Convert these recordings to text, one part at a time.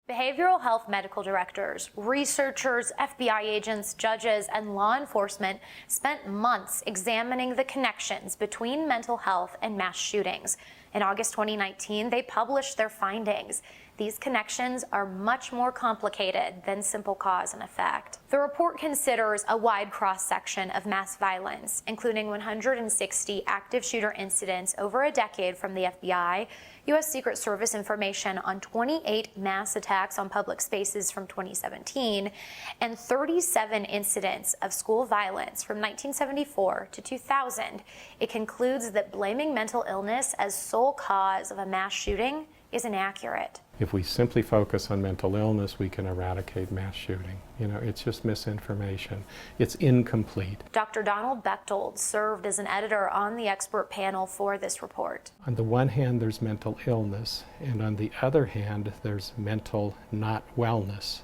Behavioral health medical directors, researchers, FBI agents, judges, and law enforcement spent months examining the connections between mental health and mass shootings. In August 2019, they published their findings. These connections are much more complicated than simple cause and effect. The report considers a wide cross-section of mass violence, including 160 active shooter incidents over a decade from the FBI, U.S. Secret Service information on 28 mass attacks on public spaces from 2017, and 37 incidents of school violence from 1974 to 2000. It concludes that blaming mental illness as sole cause of a mass shooting is inaccurate. If we simply focus on mental illness, we can eradicate mass shooting. It's just misinformation. It's incomplete. Dr. Donald Bechtold served as an editor on the expert panel for this report. On the one hand, there's mental illness, and on the other hand, there's mental not wellness.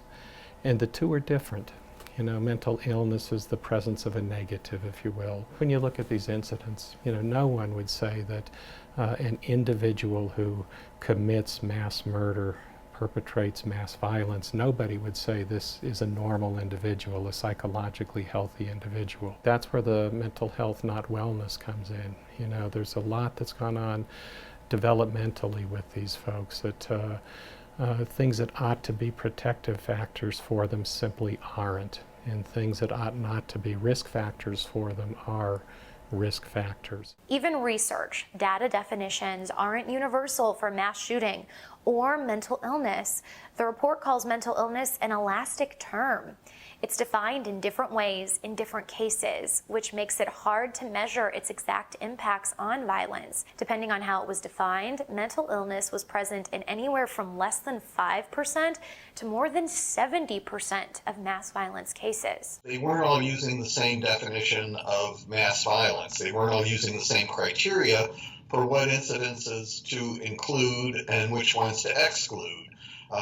And the two are different. Mental illness is the presence of a negative, if you will. When you look at these incidents, no one would say that an individual who commits mass murder, perpetrates mass violence, nobody would say this is a normal individual, a psychologically healthy individual. That's where the mental health not wellness comes in. There's a lot that's gone on developmentally with these folks that things that ought to be protective factors for them simply aren't, and things that ought not to be risk factors for them are risk factors. Even research, data definitions aren't universal for mass shooting or mental illness. The report calls mental illness an elastic term. It's defined in different ways in different cases, which makes it hard to measure its exact impacts on violence. Depending on how it was defined, mental illness was present in anywhere from less than 5% to more than 70% of mass violence cases. They weren't all using the same definition of mass violence. They weren't all using the same criteria for what incidences to include and which ones to exclude.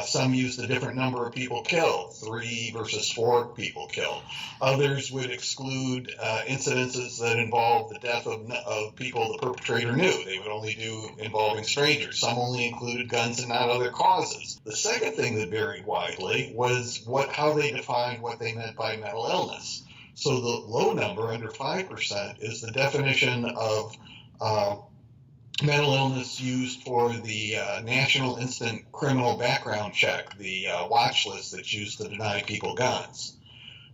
Some used a different number of people killed, 3 versus 4 people killed. Others would exclude incidences that involved the death of people the perpetrator knew. They would only do involving strangers. Some only included guns and not other causes. The second thing that varied widely was how they defined what they meant by mental illness. So the low number, under 5%, is the definition of mental illness used for the National Instant Criminal Background Check, the watch list that's used to deny people guns.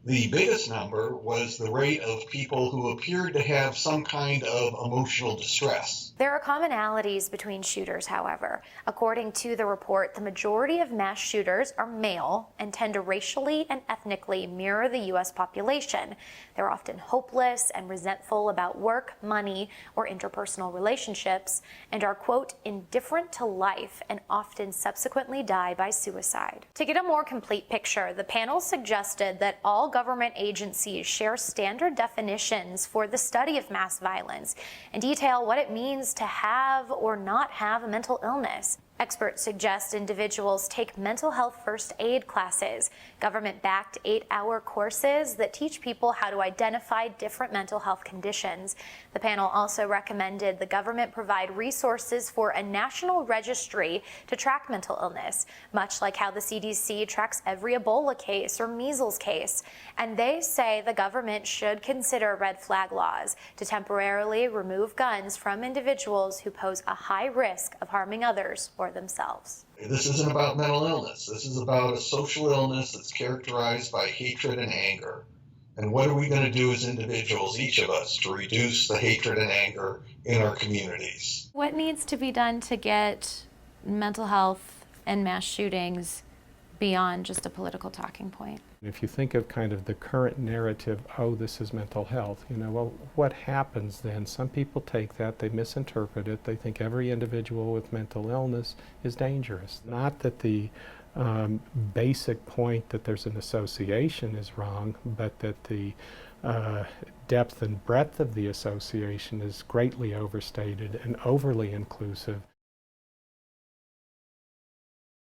The biggest number was the rate of people who appeared to have some kind of emotional distress. There are commonalities between shooters, however. According to the report, the majority of mass shooters are male and tend to racially and ethnically mirror the U.S. population. They're often hopeless and resentful about work, money, or interpersonal relationships, and are, quote, indifferent to life and often subsequently die by suicide. To get a more complete picture, the panel suggested that all government agencies share standard definitions for the study of mass violence and detail what it means to have or not have a mental illness. Experts suggest individuals take mental health first aid classes, government-backed 8-hour courses that teach people how to identify different mental health conditions. The panel also recommended the government provide resources for a national registry to track mental illness, much like how the CDC tracks every Ebola case or measles case. And they say the government should consider red flag laws to temporarily remove guns from individuals who pose a high risk of harming others or themselves. This isn't about mental illness. This is about a social illness that's characterized by hatred and anger. And what are we going to do as individuals, each of us, to reduce the hatred and anger in our communities? What needs to be done to get mental health and mass shootings beyond just a political talking point? If you think of kind of the current narrative, oh, this is mental health, well, what happens then? Some people take that, they misinterpret it, they think every individual with mental illness is dangerous. Not that the basic point that there's an association is wrong, but that the depth and breadth of the association is greatly overstated and overly inclusive.